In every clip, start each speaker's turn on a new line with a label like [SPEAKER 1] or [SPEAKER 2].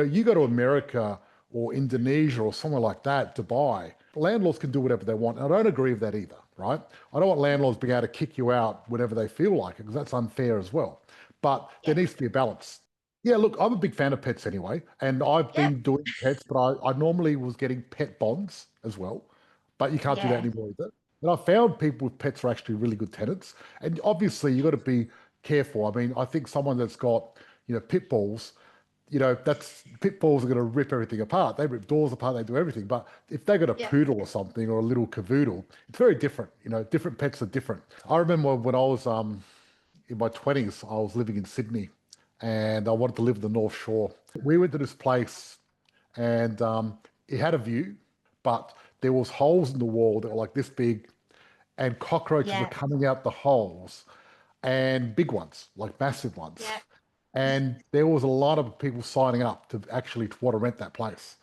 [SPEAKER 1] You go to America or Indonesia or somewhere like that, Dubai, landlords can do whatever they want. And I don't agree with that either, right? I don't want landlords being able to kick you out whenever they feel like it, because that's unfair as well. But there needs to be a balance. Yeah, look, I'm a big fan of pets anyway, and I've
[SPEAKER 2] Yep.
[SPEAKER 1] been doing pets, but I normally was getting pet bonds as well, but you can't do that
[SPEAKER 2] Yeah.
[SPEAKER 1] anymore either. And I found people with pets are actually really good tenants. And obviously, you've got to be careful. I mean, I think someone that's got, pit bulls, that's pit bulls are going to rip everything apart. They rip doors apart, they do everything. But if they got a
[SPEAKER 2] Yep.
[SPEAKER 1] poodle or something or a little cavoodle, it's very different. Different pets are different. I remember when I was in my 20s, I was living in Sydney and I wanted to live in the North Shore. We went to this place and it had a view, but there was holes in the wall that were like this big and cockroaches were
[SPEAKER 2] Yeah.
[SPEAKER 1] coming out the holes and big ones, like massive ones.
[SPEAKER 2] Yeah.
[SPEAKER 1] And there was a lot of people signing up to actually want to rent that place.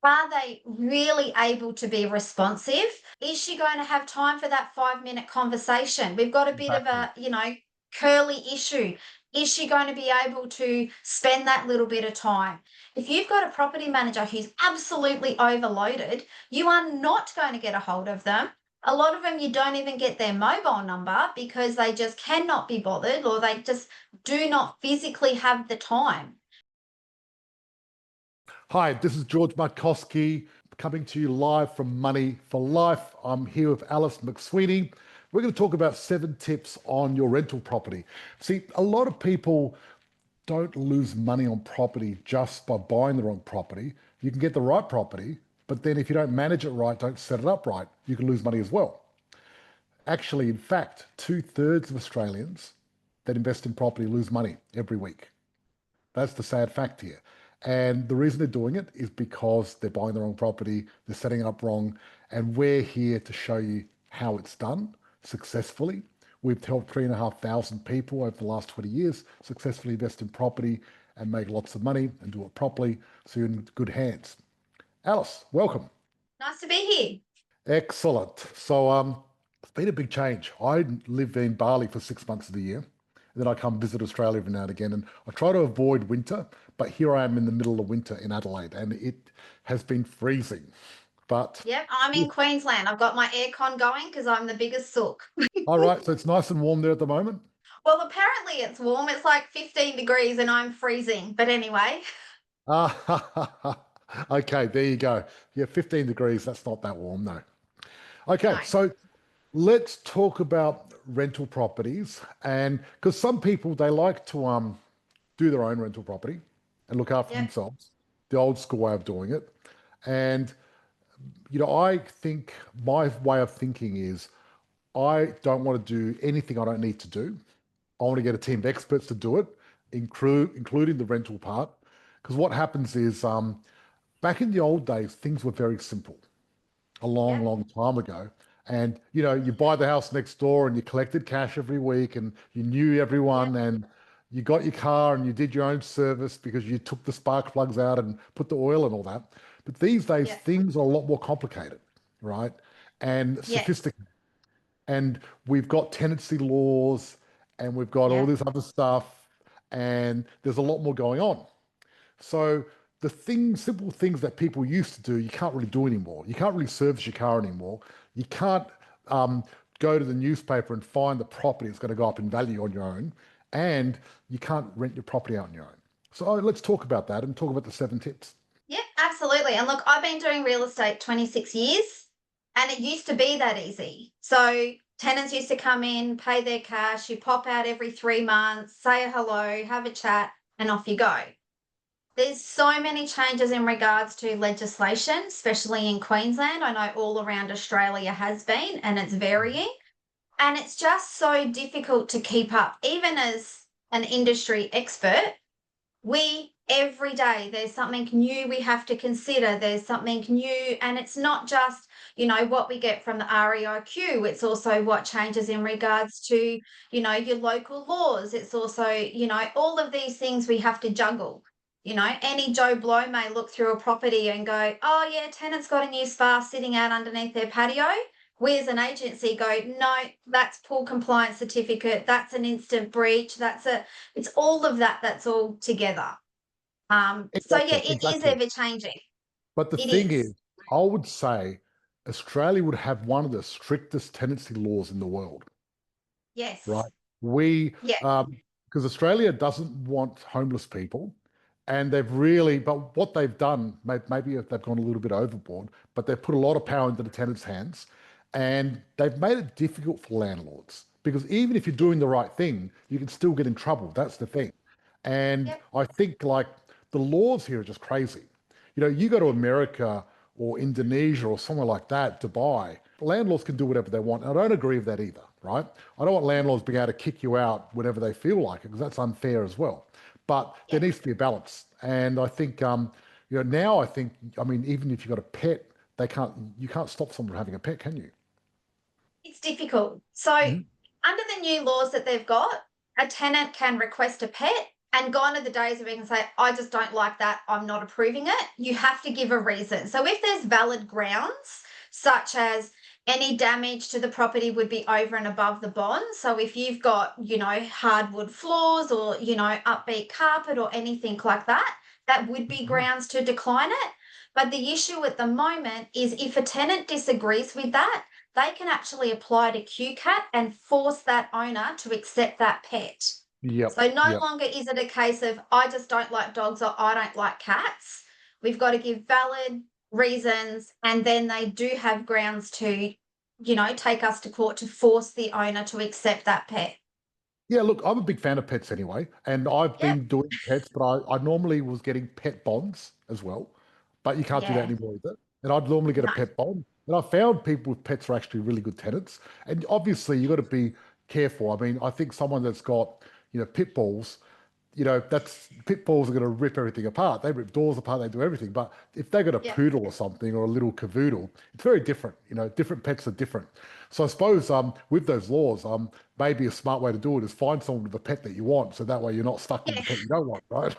[SPEAKER 2] Are they really able to be responsive? Is she going to have time for that 5-minute conversation? We've got a bit of
[SPEAKER 1] Exactly.
[SPEAKER 2] a, curly issue. Is she going to be able to spend that little bit of time? If you've got a property manager who's absolutely overloaded, you are not going to get a hold of them. A lot of them, you don't even get their mobile number because they just cannot be bothered or they just do not physically have the time.
[SPEAKER 1] Hi, this is George Markoski coming to you live from Money for Life. I'm here with Alice McSweeny. We're going to talk about 7 tips on your rental property. See, a lot of people don't lose money on property just by buying the wrong property. You can get the right property, but then if you don't manage it right, don't set it up right, you can lose money as well. Actually, in fact, 2/3 of Australians that invest in property lose money every week. That's the sad fact here. And the reason they're doing it is because they're buying the wrong property, they're setting it up wrong, and we're here to show you how it's done successfully. We've helped 3,500 people over the last 20 years successfully invest in property and make lots of money and do it properly, so you're in good hands. Alice, welcome.
[SPEAKER 2] Nice to be here.
[SPEAKER 1] Excellent. So it's been a big change. I live in Bali for 6 months of the year. And then I come visit Australia every now and again. And I try to avoid winter, but here I am in the middle of winter in Adelaide, and it has been freezing. But
[SPEAKER 2] Yep, I'm in Queensland. I've got my aircon going because I'm the biggest sook.
[SPEAKER 1] all right, so it's nice and warm there at the moment.
[SPEAKER 2] Well, apparently it's warm. It's like 15 degrees and I'm freezing. But anyway,
[SPEAKER 1] Ah, okay, there you go. Yeah, 15 degrees. That's not that warm, no. Okay,
[SPEAKER 2] no.
[SPEAKER 1] so let's talk about rental properties, and because some people they like to do their own rental property and look after
[SPEAKER 2] Yep.
[SPEAKER 1] themselves, the old school way of doing it. And I think my way of thinking is I don't want to do anything I don't need to do. I want to get a team of experts to do it, including the rental part. Because what happens is back in the old days, things were very simple a long,
[SPEAKER 2] Yep.
[SPEAKER 1] long time ago. And you buy the house next door and you collected cash every week and you knew
[SPEAKER 2] Yep.
[SPEAKER 1] everyone and you got your car and you did your own service because you took the spark plugs out and put the oil and all that. But these days
[SPEAKER 2] Yep.
[SPEAKER 1] things are a lot more complicated, right? And
[SPEAKER 2] Yep.
[SPEAKER 1] sophisticated. And we've got tenancy laws and we've got all
[SPEAKER 2] Yep.
[SPEAKER 1] this other stuff and there's a lot more going on. So the things, simple things that people used to do, you can't really do anymore. You can't really service your car anymore. You can't go to the newspaper and find the property that's going to go up in value on your own, and you can't rent your property out on your own. So let's talk about that and talk about the 7 tips.
[SPEAKER 2] Yep. Absolutely. And look, I've been doing real estate 26 years and it used to be that easy. So tenants used to come in, pay their cash, you pop out every 3 months, say a hello, have a chat, and off you go. There's so many changes in regards to legislation, especially in Queensland. I know all around Australia has been, and it's varying. And it's just so difficult to keep up. Even as an industry expert, we every day there's something new we have to consider. There's something new, and it's not just, what we get from the REIQ. It's also what changes in regards to, your local laws. It's also, all of these things we have to juggle. Any Joe Blow may look through a property and go, oh, yeah, tenant's got a new spa sitting out underneath their patio. We as an agency go, no, that's poor compliance certificate. That's an instant breach. It's all of that. That's all together. So yeah,
[SPEAKER 1] Exactly,
[SPEAKER 2] it is
[SPEAKER 1] exactly.
[SPEAKER 2] ever changing.
[SPEAKER 1] But the
[SPEAKER 2] It
[SPEAKER 1] thing
[SPEAKER 2] is.
[SPEAKER 1] is, I would say Australia would have one of the strictest tenancy laws in the world, right?
[SPEAKER 2] Yes.
[SPEAKER 1] We,
[SPEAKER 2] Yeah.
[SPEAKER 1] because Australia doesn't want homeless people, and they've really, but what they've done, maybe they've gone a little bit overboard, but they've put a lot of power into the tenants' hands, and they've made it difficult for landlords because even if you're doing the right thing, you can still get in trouble. That's the thing. And
[SPEAKER 2] Yep.
[SPEAKER 1] I think like the laws here are just crazy. You go to America or Indonesia or somewhere like that, Dubai, landlords can do whatever they want. And I don't agree with that either, right? I don't want landlords being able to kick you out whenever they feel like it, because that's unfair as well. But there
[SPEAKER 2] Yep.
[SPEAKER 1] needs to be a balance. And I think, now I think, I mean, even if you've got a pet, you can't stop someone from having a pet, can you?
[SPEAKER 2] It's difficult. So,
[SPEAKER 1] Mhm.
[SPEAKER 2] under the new laws that they've got, a tenant can request a pet, and gone are the days of being say, I just don't like that, I'm not approving it. You have to give a reason. So, if there's valid grounds, such as any damage to the property would be over and above the bond. So, if you've got, hardwood floors or, upbeat carpet or anything like that, that would be
[SPEAKER 1] Mhm.
[SPEAKER 2] grounds to decline it. But the issue at the moment is if a tenant disagrees with that, they can actually apply to QCAT and force that owner to accept that pet.
[SPEAKER 1] Yep,
[SPEAKER 2] So no
[SPEAKER 1] yep.
[SPEAKER 2] longer is it a case of I just don't like dogs or I don't like cats. We've got to give valid reasons, and then they do have grounds to, take us to court to force the owner to accept that pet.
[SPEAKER 1] Yeah, look, I'm a big fan of pets anyway, and I've
[SPEAKER 2] Yep.
[SPEAKER 1] been doing pets, but I normally was getting pet bonds as well, but you can't do that
[SPEAKER 2] Yeah.
[SPEAKER 1] anymore either. And I'd normally get a
[SPEAKER 2] No.
[SPEAKER 1] pet bond, and I found people with pets are actually really good tenants. And obviously, you got to be careful. I mean, I think someone that's got pit bulls, that's pit bulls are going to rip everything apart. They rip doors apart, they do everything. But if they got a
[SPEAKER 2] Yep.
[SPEAKER 1] poodle or something or a little cavoodle, it's very different. Different pets are different. So I suppose with those laws, maybe a smart way to do it is find someone with a pet that you want, so that way you're not stuck with
[SPEAKER 2] Yeah.
[SPEAKER 1] the pet you don't want, right?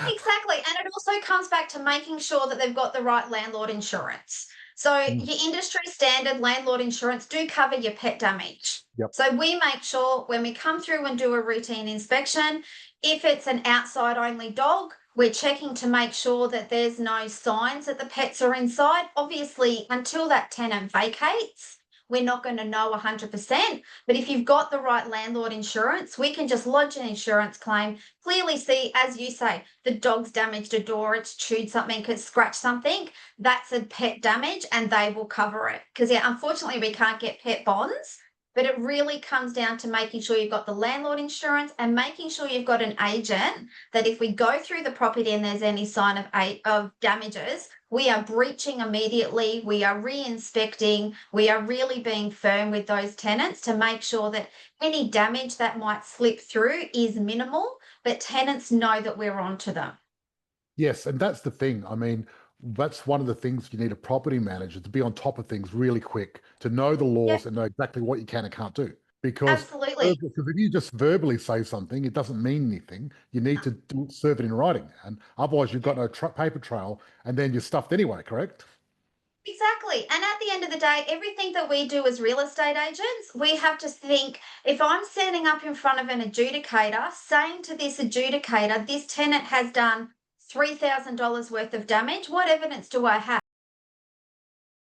[SPEAKER 2] Exactly. And it also comes back to making sure that they've got the right landlord insurance. So
[SPEAKER 1] Mm,
[SPEAKER 2] your industry standard landlord insurance do cover your pet damage.
[SPEAKER 1] yep.
[SPEAKER 2] So we make sure when we come through and do a routine inspection, if it's an outside only dog, we're checking to make sure that there's no signs that the pets are inside. Obviously, until that tenant vacates, we're not going to know 100%. But if you've got the right landlord insurance, we can just lodge an insurance claim, clearly see, as you say, the dog's damaged a door, it's chewed something, it's scratched something. That's a pet damage and they will cover it. Because, yeah, unfortunately, we can't get pet bonds. But it really comes down to making sure you've got the landlord insurance and making sure you've got an agent that if we go through the property and there's any sign of damages, we are breaching immediately, we are re-inspecting, we are really being firm with those tenants to make sure that any damage that might slip through is minimal, but tenants know that we're on to them.
[SPEAKER 1] Yes, and that's the thing. I mean, that's one of the things you need a property manager to be on top of things really quick, to know the
[SPEAKER 2] Yep,
[SPEAKER 1] laws and know exactly what you can and can't do.
[SPEAKER 2] absolutely.
[SPEAKER 1] Because if you just verbally say something, it doesn't mean anything. You need to serve it in writing, and otherwise you've got no paper trail, and then you're stuffed anyway. Correct?
[SPEAKER 2] Exactly. And at the end of the day, everything that we do as real estate agents, we have to think if I'm standing up in front of an adjudicator saying to this adjudicator, this tenant has done $3,000 worth of damage, what evidence do I have?